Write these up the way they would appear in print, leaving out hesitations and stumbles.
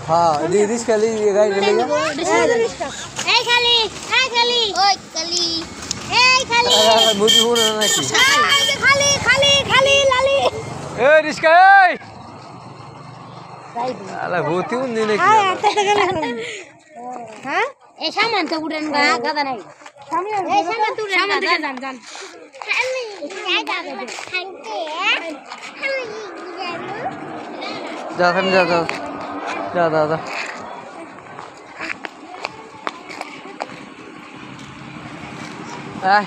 हाँ रिस्क खाली गाड़ी ले लिया ए खाली ओए खाली ए खाली मुझे हो ना कि खाली लाली ए रिस्क ए अला होती हूं नहीं हां ए सामान तो उड़न गादा नहीं ए सामान तू सामान दिखे जान खाली क्या गादा खांते जा समझा जा जा आ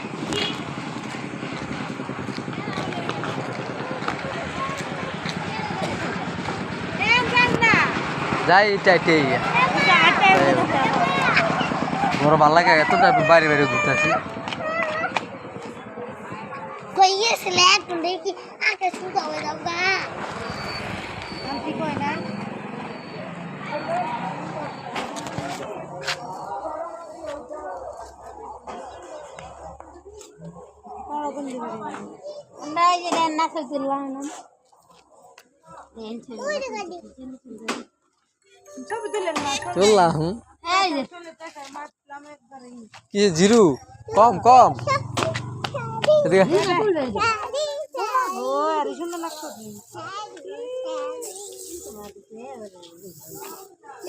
যাই টাইটেই বড় ভালো লাগে এত বাইরে বাইরে ঘুরতেছি কইয়ে স্ল্যাক দেখি আকাশ শুকা হয়ে যাবা আমি কই না আমরা এই যে না খেলছিলাম না চললাম এই যে কি জিরো কম কম এদিকে ও আরে সুন্দর লাগছে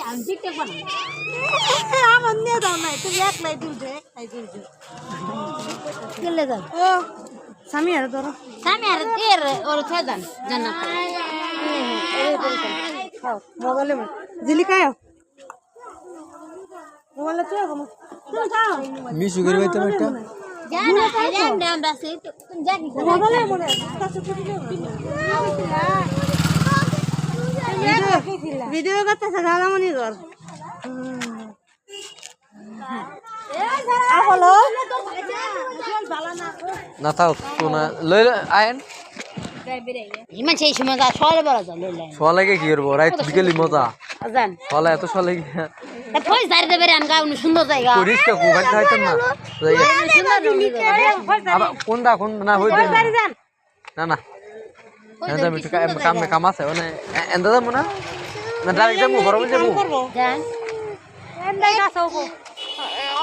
আমি দেখতে পারি আমার নিয়ে দাও না তুমি একলাই দিলছে খাই দিলছে কেলে দাও ও সামি আর এর ওর ছাদান জান্নাত মোবাইলে জিলি খাও মোবাইলে তো তুমি খাও মিশু করে বাইতে একটা জানা জানা আমরা সে তুমি জানি মোবাইলে মনে কাছে ফুটি ভিডিও করতেছ গালামনি কর হ্যালো না থাও তো না লই আয়েন ইমান সেই সময় গা সরে বড় যা লইলাই সলাগে কি করব রাত বিকেলি মজা আজান সলা এত সলাগে তা কই জারি দেবে আন গা উনি সুন্দর জায়গা করিস কা কোভাই খাইতেন না আবার কোনটা কোন না হইতে না না এন্দা মিঠু কাম আছে মানে এন্দা যাবো না না ডাইরেক্ট যাবো বড় যাবো জান এন্দাই কাছে হবো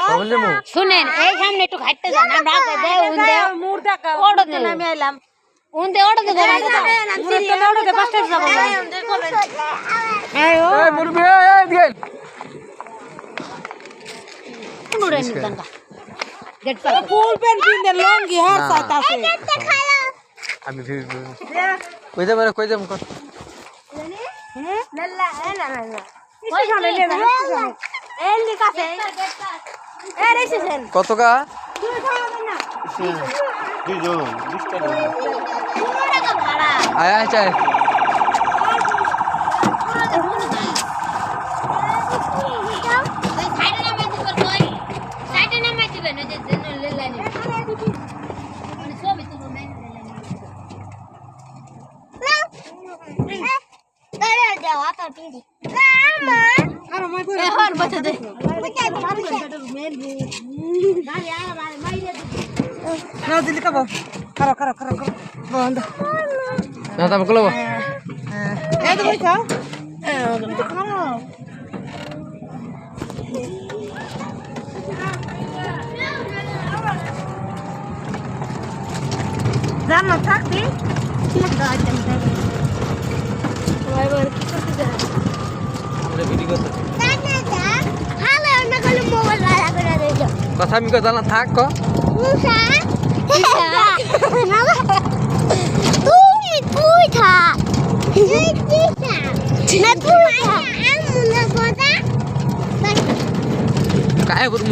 বড় যাবো শুনেন এই সামনে একটু হাঁটতে যান আমরা দে উন্দে মুর্দা কা ওড়তে নামে আইলাম উন্দে ওড়তে দে মুর্দা তো ওড়তে পাঁচটা যাব এই ও এই মুরবি এই দিল নুরে নিতান কা গেট পার ফুল প্যান্ট পিনতে লঙ্গি হার সাথে আছে আমি কই যাবে কই যাম কত লাল্লা না ওই সামনে লে না এই লিখাছে এ রেসেন কত কা দুইজন 20 টাকা পুরো টাকা ভাড়া আয় আয় চাই না দিলি কাবো খারাপ বন্ধ না তবে কলব এই তো বইছো জান না থাকবি আমরা ভিডিও করতে মোবাইল কথা আমি কথা না থাক ক তুই থাক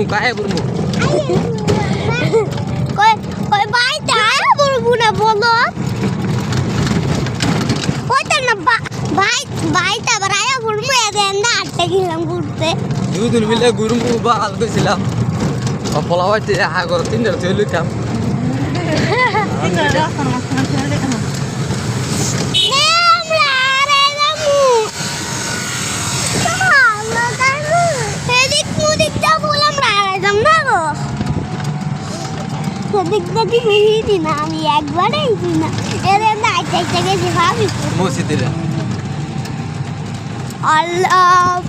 কায়ে বুরমু কই বাইটা বলবো না বলো ওইটা না বাইটা বাড়ায়া বলবো এদের না আটটা গেলাম ঘুরতে দুদিন মিলে গুরুমু বাল কইছিলাম অপলা হইতে আগর তিনটা তৈরি কাম আমি একবারেই না এর দেখতে গেছি ভাবি মসজিদে আল্লাহ